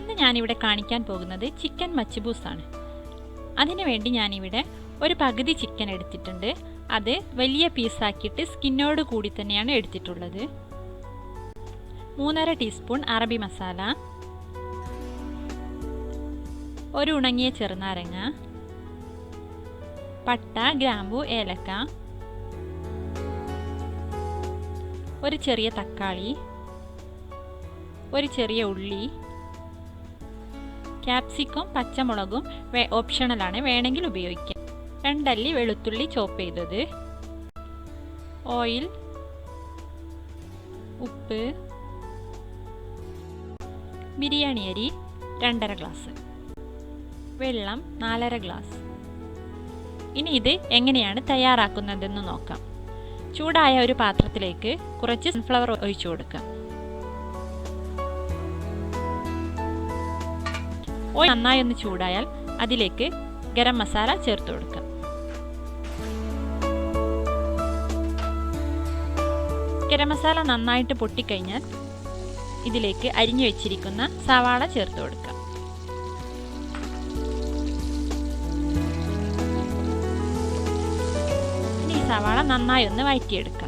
ഇന്ന് ഞാനിവിടെ കാണിക്കാൻ പോകുന്നത് ചിക്കൻ മച്ച്ബൂസ് ആണ്. അതിനുവേണ്ടി ഞാനിവിടെ ഒരു പകുതി ചിക്കൻ എടുത്തിട്ടുണ്ട്. അത് വലിയ പീസാക്കിയിട്ട് സ്കിന്നോട് കൂടി തന്നെയാണ് എടുത്തിട്ടുള്ളത്. 3½ ടീസ്പൂൺ അറബി മസാല, ഒരു ഉണങ്ങിയ ചെറുനാരങ്ങ, പട്ട, ഗ്രാമ്പു, ഏലക്ക, ഒരു ചെറിയ തക്കാളി, ഒരു ചെറിയ ഉള്ളി, ക്യാപ്സിക്കം, പച്ചമുളകും ഓപ്ഷണലാണ്, വേണമെങ്കിൽ ഉപയോഗിക്കാം. 2 അല്ലി വെളുത്തുള്ളി ചോപ്പ് ചെയ്തത്, ഓയിൽ, ഉപ്പ്, ബിരിയാണി അരി 2½ ഗ്ലാസ്, വെള്ളം 4½ ഗ്ലാസ്. ഇനി ഇത് എങ്ങനെയാണ് തയ്യാറാക്കുന്നതെന്ന് നോക്കാം. ചൂടായ ഒരു പാത്രത്തിലേക്ക് കുറച്ച് സൺഫ്ലവർ ഒഴിച്ചു കൊടുക്കാം. ഓയിൽ നന്നായി ഒന്ന് ചൂടായാൽ അതിലേക്ക് ഗരം മസാല ചേർത്ത് കൊടുക്കാം. ഗരം മസാല നന്നായിട്ട് പൊട്ടിക്കഴിഞ്ഞാൽ ഇതിലേക്ക് അരിഞ്ഞു വെച്ചിരിക്കുന്ന സവാള ചേർത്ത് കൊടുക്കാം. ഇനി ഈ സവാള നന്നായി ഒന്ന് വഴറ്റിയെടുക്കാം.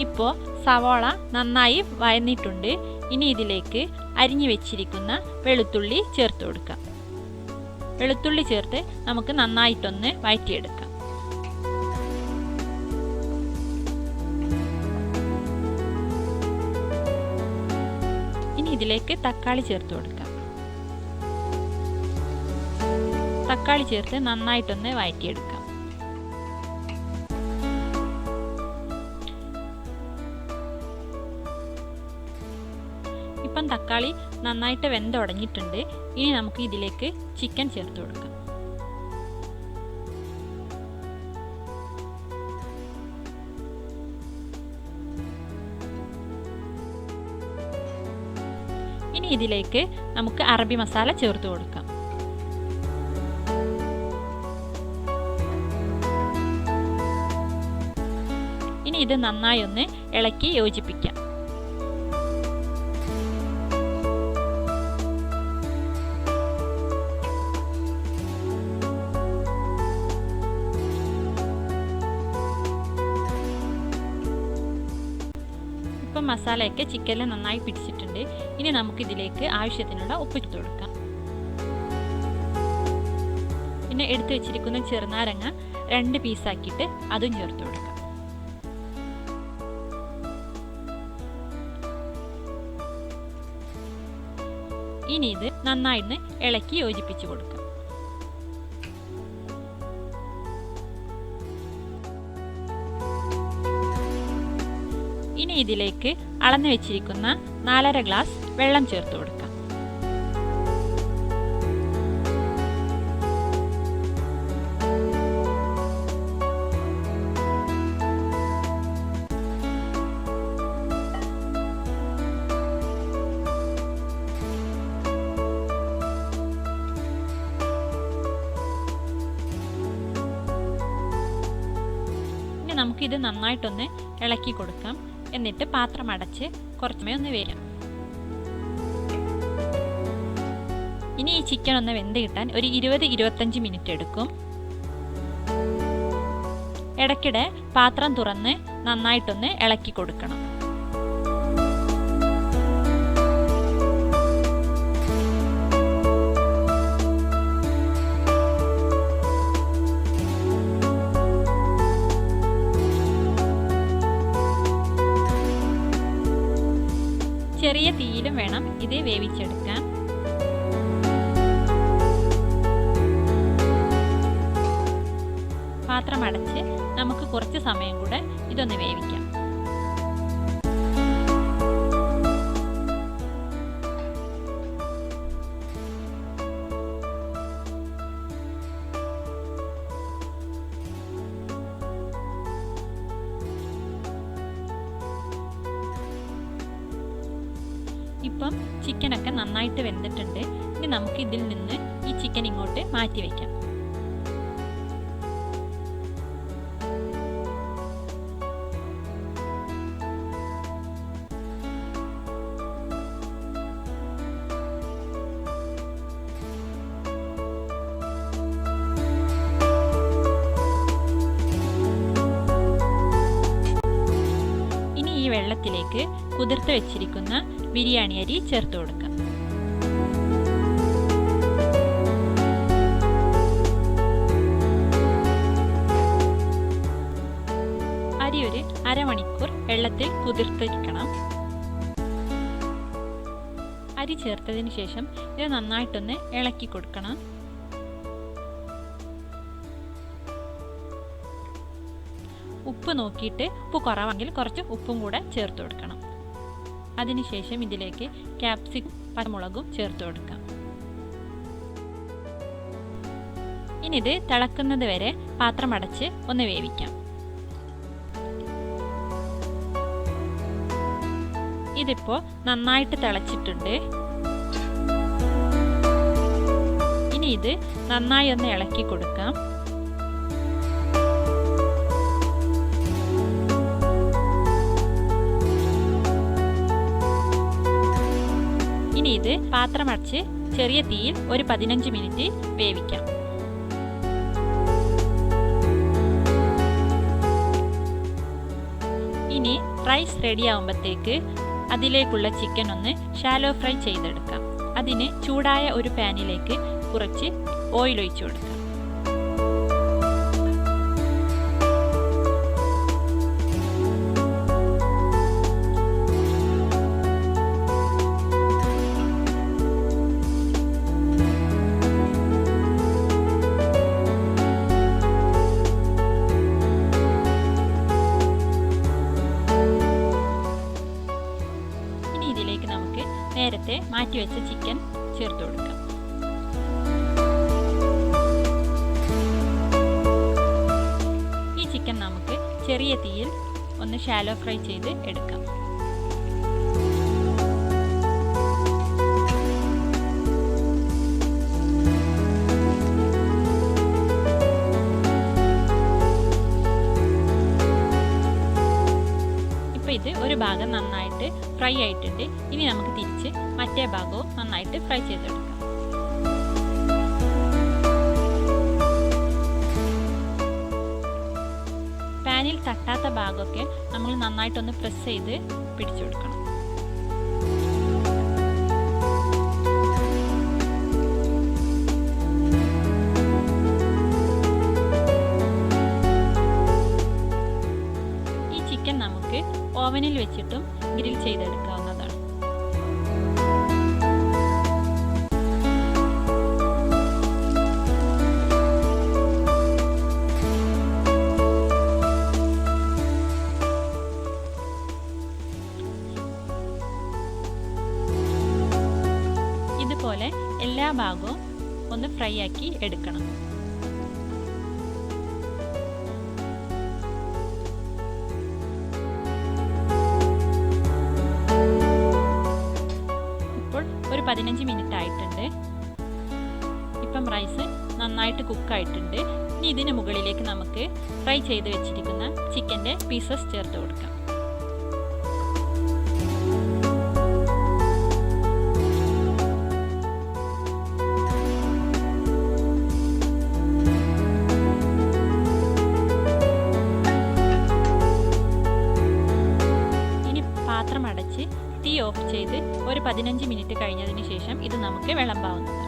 ഇപ്പോൾ സവാള നന്നായി വഴന്നിട്ടുണ്ട്. ഇനി ഇതിലേക്ക് അരിഞ്ഞു വെച്ചിരിക്കുന്ന വെളുത്തുള്ളി ചേർത്ത് കൊടുക്കാം. വെളുത്തുള്ളി ചേർത്ത് നമുക്ക് നന്നായിട്ടൊന്ന് വഴറ്റിയെടുക്കാം. ഇനി ഇതിലേക്ക് തക്കാളി ചേർത്ത് കൊടുക്കാം. തക്കാളി ചേർത്ത് നന്നായിട്ടൊന്ന് വഴറ്റിയെടുക്കാം. ഇപ്പം തക്കാളി നന്നായിട്ട് വെന്തുടങ്ങിയിട്ടുണ്ട്. ഇനി നമുക്ക് ഇതിലേക്ക് ചിക്കൻ ചേർത്ത് കൊടുക്കാം. ഇനി ഇതിലേക്ക് നമുക്ക് അറബി മസാല ചേർത്ത് കൊടുക്കാം. ഇനി ഇത് നന്നായി ഒന്ന് ഇളക്കി യോജിപ്പിക്കാം. ഇപ്പം മസാലയൊക്കെ ചിക്കനിൽ നന്നായി പിടിച്ചിട്ടുണ്ട്. ഇനി നമുക്കിതിലേക്ക് ആവശ്യത്തിനുള്ള ഉപ്പ് ചേർത്ത് കൊടുക്കാം. പിന്നെ എടുത്തു വെച്ചിരിക്കുന്ന ചെറുനാരങ്ങ 2 പീസാക്കിയിട്ട് അതും ചേർത്ത് കൊടുക്കാം. ഇനി ഇത് നന്നായിട്ട് ഇളക്കി യോജിപ്പിച്ച് കൊടുക്കാം. ഇനി ഇതിലേക്ക് അളന്നു വെച്ചിരിക്കുന്ന 4½ ഗ്ലാസ് വെള്ളം ചേർത്ത് കൊടുക്കാം. ഇനി നമുക്കിത് നന്നായിട്ടൊന്ന് ഇളക്കി കൊടുക്കാം. എന്നിട്ട് പാത്രം അടച്ച് കുറച്ച് സമയം ഒന്ന് വേവാം. ഇനി ഈ ചിക്കൻ ഒന്ന് വെന്ത് കിട്ടാൻ ഒരു 20-25 മിനിറ്റ് എടുക്കും. ഇടയ്ക്കിടെ പാത്രം തുറന്ന് നന്നായിട്ടൊന്ന് ഇളക്കി കൊടുക്കണം. ചെറിയ തീയിലും വേണം ഇത് വേവിച്ചെടുക്കാൻ. പാത്രം അടച്ച് നമുക്ക് കുറച്ച് സമയം കൂടെ ഇതൊന്ന് വേവിക്കാം. ഇപ്പം ചിക്കനൊക്കെ നന്നായിട്ട് വെന്തിട്ടുണ്ട്. ഇനി നമുക്ക് ഇതിൽ നിന്ന് ഈ ചിക്കൻ ഇങ്ങോട്ട് മാറ്റി വയ്ക്കാം. ഇതിലേക്ക് കുതിർത്ത് വെച്ചിരിക്കുന്ന ബിരിയാണി അരി ചേർത്ത് കൊടുക്കാം. അരി ഒരു അരമണിക്കൂർ വെള്ളത്തിൽ കുതിർത്തിരിക്കണം. അരി ചേർത്തതിന് ശേഷം ഇത് നന്നായിട്ടൊന്ന് ഇളക്കി കൊടുക്കണം. ഉപ്പ് നോക്കിയിട്ട് ഉപ്പ് കുറവെങ്കിൽ കുറച്ച് ഉപ്പും കൂടെ ചേർത്ത് കൊടുക്കണം. അതിനുശേഷം ഇതിലേക്ക് പച്ചമുളകും ചേർത്ത് കൊടുക്കാം. ഇനി ഇത് തിളക്കുന്നത് വരെ പാത്രം അടച്ച് ഒന്ന് വേവിക്കാം. ഇതിപ്പോൾ നന്നായിട്ട് തിളച്ചിട്ടുണ്ട്. ഇനി ഇത് നന്നായി ഒന്ന് ഇളക്കി കൊടുക്കാം. ഇനി ഇത് പാത്രം അടച്ച് ചെറിയ തീയിൽ ഒരു 15 മിനിറ്റ് വേവിക്കാം. ഇനി റൈസ് റെഡി ആവുമ്പോഴത്തേക്ക് അതിലേക്കുള്ള ചിക്കൻ ഒന്ന് ഷാലോ ഫ്രൈ ചെയ്തെടുക്കാം. അതിന് ചൂടായ ഒരു പാനിലേക്ക് കുറച്ച് ഓയിൽ ഒഴിച്ചു കൊടുക്കാം. ഇതിലേക്ക് നമുക്ക് നേരത്തെ മാറ്റിവെച്ച ചിക്കൻ ചേർത്ത് കൊടുക്കാം. ഈ ചിക്കൻ നമുക്ക് ചെറിയ തീയിൽ ഒന്ന് ഷാലോ ഫ്രൈ ചെയ്ത് എടുക്കാം. ഇത് ഒരു ഭാഗം നന്നായിട്ട് ഫ്രൈ ആയിട്ടുണ്ട്. ഇനി നമുക്ക് തിരിച്ച് മറ്റേ ഭാഗവും നന്നായിട്ട് ഫ്രൈ ചെയ്തെടുക്കാം. പാനിൽ തട്ടാത്ത ഭാഗമൊക്കെ നമ്മൾ നന്നായിട്ടൊന്ന് പ്രസ് ചെയ്ത് പിടിച്ചു കൊടുക്കണം. നമുക്ക് ഓവനിൽ വെച്ചിട്ടും ഗ്രിൽ ചെയ്തെടുക്കാവുന്നതാണ്. ഇതുപോലെ എല്ലാ ഭാഗവും ഒന്ന് ഫ്രൈ ആക്കി എടുക്കണം. ഒരു 15 മിനിറ്റ് ആയിട്ടുണ്ട്. ഇപ്പം റൈസ് നന്നായിട്ട് കുക്കായിട്ടുണ്ട്. ഇനി ഇതിന് മുകളിലേക്ക് നമുക്ക് ഫ്രൈ ചെയ്ത് വെച്ചിരിക്കുന്ന ചിക്കൻ്റെ പീസസ് ചേർത്ത് കൊടുക്കാം. ഇനി പാത്രം അടച്ച് തീ ഓഫ് ചെയ്ത് ഒരു 15 മിനിറ്റ് കഴിഞ്ഞതിന് ശേഷം ഇത് നമുക്ക് വിളമ്പാവുന്നതാണ്.